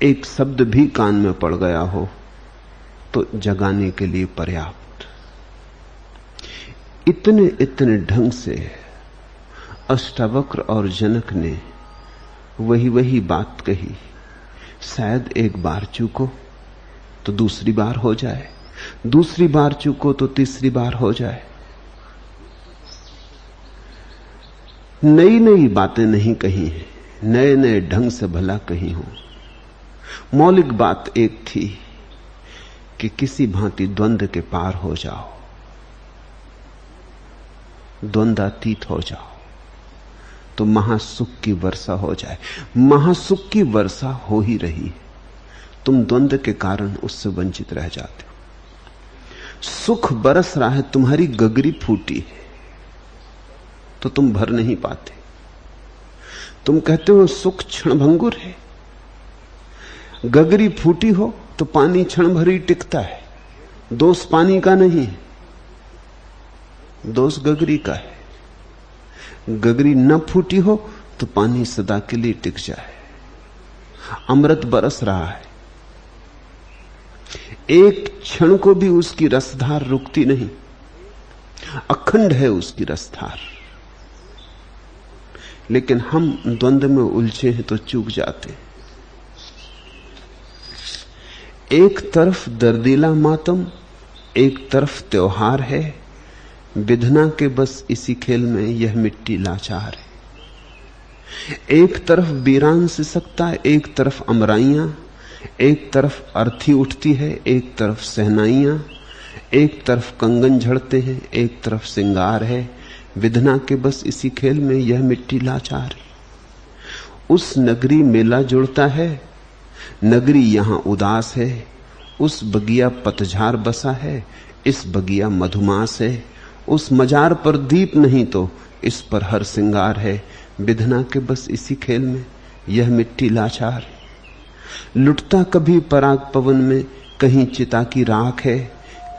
एक शब्द भी कान में पड़ गया हो तो जगाने के लिए पर्याप्त। इतने इतने ढंग से अष्टावक्र और जनक ने वही वही बात कही। शायद एक बार चूको तो दूसरी बार हो जाए, दूसरी बार चूको तो तीसरी बार हो जाए। नई नई बातें नहीं कही हैं, नए नए ढंग से भला कही हो। मौलिक बात एक थी कि किसी भांति द्वंद्व के पार हो जाओ, द्वंद्वातीत हो जाओ तो महासुख की वर्षा हो जाए। महासुख की वर्षा हो ही रही है, तुम द्वंद्व के कारण उससे वंचित रह जाते हो। सुख बरस रहा है, तुम्हारी गगरी फूटी है तो तुम भर नहीं पाते। तुम कहते हो सुख क्षणभंगुर है, गगरी फूटी हो तो पानी क्षण भर ही टिकता है। दोष पानी का नहीं, दोष गगरी का है। गगरी न फूटी हो तो पानी सदा के लिए टिक जाए। अमृत बरस रहा है, एक क्षण को भी उसकी रसधार रुकती नहीं, अखंड है उसकी रसधार। लेकिन हम द्वंद्व में उलझे हैं तो चूक जाते हैं। एक तरफ दर्दीला मातम, एक तरफ त्योहार है। विधना के बस इसी खेल में यह मिट्टी लाचार है। एक तरफ वीरान से सकता है, एक तरफ अमराइयां, एक तरफ अर्थी उठती है, एक तरफ सहनाइयां, एक तरफ कंगन झड़ते हैं, एक तरफ सिंगार है। विधना के बस इसी खेल में यह मिट्टी लाचार है। उस नगरी मेला जुड़ता है, नगरी यहां उदास है। उस बगिया पतझार बसा है, इस बगिया मधुमास है। उस मजार पर दीप नहीं तो इस पर हर सिंगार है। विधना के बस इसी खेल में यह मिट्टी लाचार है। लुटता कभी पराग पवन में, कहीं चिता की राख है।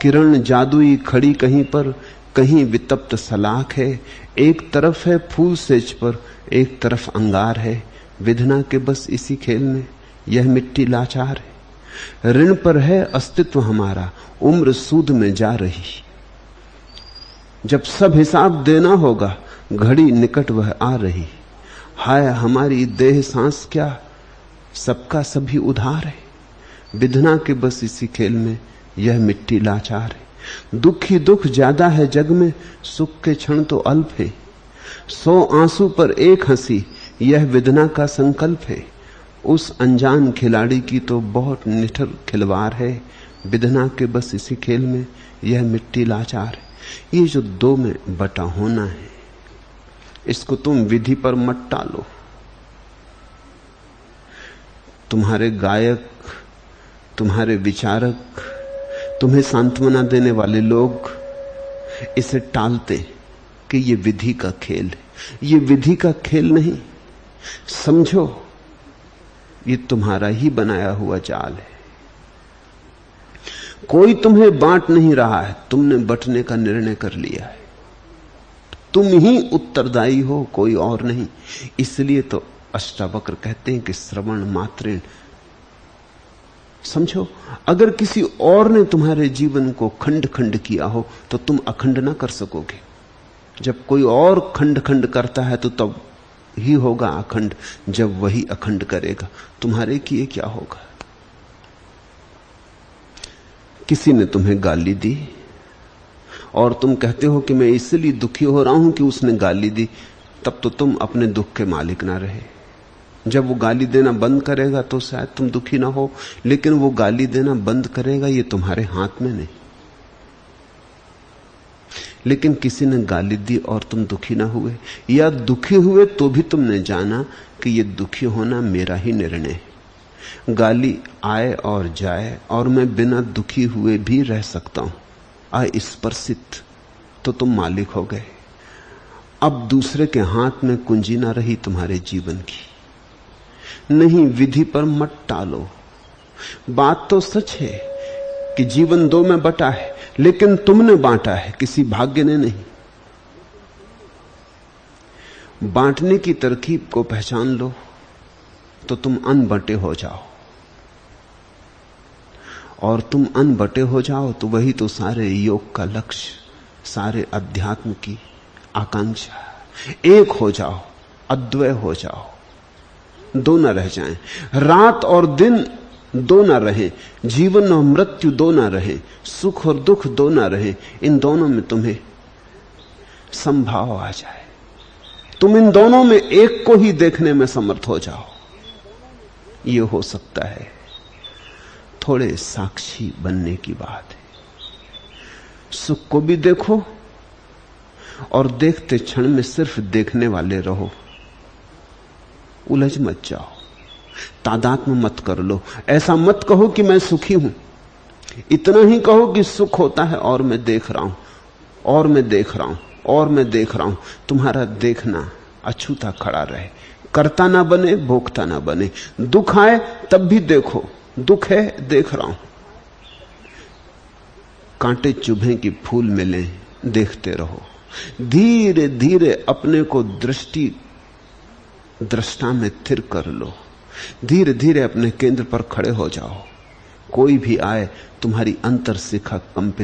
किरण जादुई खड़ी कहीं पर, कहीं वितप्त सलाख है। एक तरफ है फूल सेज पर, एक तरफ अंगार है। विधना के बस इसी खेल में यह मिट्टी लाचार है। ऋण पर है अस्तित्व हमारा, उम्र सूद में जा रही। जब सब हिसाब देना होगा, घड़ी निकट वह आ रही। हाय हमारी देह सांस क्या, सबका सभी उधार है। विधना के बस इसी खेल में यह मिट्टी लाचार है। दुखी दुख ज्यादा है जग में, सुख के क्षण तो अल्प है। 100 आंसू पर एक हंसी, यह विधना का संकल्प है। उस अनजान खिलाड़ी की तो बहुत निठर खिलवाड़ है। विधना के बस इसी खेल में यह मिट्टी लाचार है। ये जो दो में बटा होना है, इसको तुम विधि पर मत टालो। तुम्हारे गायक, तुम्हारे विचारक, तुम्हें सांत्वना देने वाले लोग इसे टालते कि ये विधि का खेल है। ये विधि का खेल नहीं, समझो ये तुम्हारा ही बनाया हुआ जाल है। कोई तुम्हें बांट नहीं रहा है, तुमने बंटने का निर्णय कर लिया है। तुम ही उत्तरदायी हो, कोई और नहीं। इसलिए तो अष्टावक्र कहते हैं कि श्रवण मात्रेण। समझो, अगर किसी और ने तुम्हारे जीवन को खंड खंड किया हो तो तुम अखंड ना कर सकोगे। जब कोई और खंड खंड करता है तो तब ही होगा अखंड। जब वही अखंड करेगा, तुम्हारे किए क्या होगा। किसी ने तुम्हें गाली दी और तुम कहते हो कि मैं इसलिए दुखी हो रहा हूं कि उसने गाली दी, तब तो तुम अपने दुख के मालिक ना रहे। जब वो गाली देना बंद करेगा तो शायद तुम दुखी ना हो, लेकिन वो गाली देना बंद करेगा ये तुम्हारे हाथ में नहीं। लेकिन किसी ने गाली दी और तुम दुखी ना हुए, या दुखी हुए तो भी तुमने जाना कि ये दुखी होना मेरा ही निर्णय है। गाली आए और जाए और मैं बिना दुखी हुए भी रह सकता हूं, अस्पर्शित, तो तुम मालिक हो गए। अब दूसरे के हाथ में कुंजी ना रही तुम्हारे जीवन की। नहीं, विधि पर मत टालो। बात तो सच है कि जीवन दो में बटा है, लेकिन तुमने बांटा है, किसी भाग्य ने नहीं। बांटने की तरकीब को पहचान लो तो तुम अनबटे हो जाओ, और तुम अनबटे हो जाओ तो वही तो सारे योग का लक्ष्य, सारे अध्यात्म की आकांक्षा। एक हो जाओ, अद्वय हो जाओ, दो न रह जाएं। रात और दिन दो न रहे, जीवन और मृत्यु दो न रहे, सुख और दुख दो न रहे। इन दोनों में तुम्हें संभाव आ जाए, तुम इन दोनों में एक को ही देखने में समर्थ हो जाओ। ये हो सकता है, थोड़े साक्षी बनने की बात है। सुख को भी देखो और देखते क्षण में सिर्फ देखने वाले रहो, उलझ मत जाओ, तादात्म्य मत कर लो। ऐसा मत कहो कि मैं सुखी हूं, इतना ही कहो कि सुख होता है और मैं देख रहा हूं, और मैं देख रहा हूं, और मैं देख रहा हूं। तुम्हारा देखना अछूता खड़ा रहे, करता ना बने, भोगता ना बने। दुख आए तब भी देखो, दुख है, देख रहा हूं। कांटे चुभे कि फूल मिले, देखते रहो। धीरे धीरे अपने को दृष्टा में स्थिर कर लो, धीरे धीरे अपने केंद्र पर खड़े हो जाओ। कोई भी आए, तुम्हारी अंतर शिखा कंपित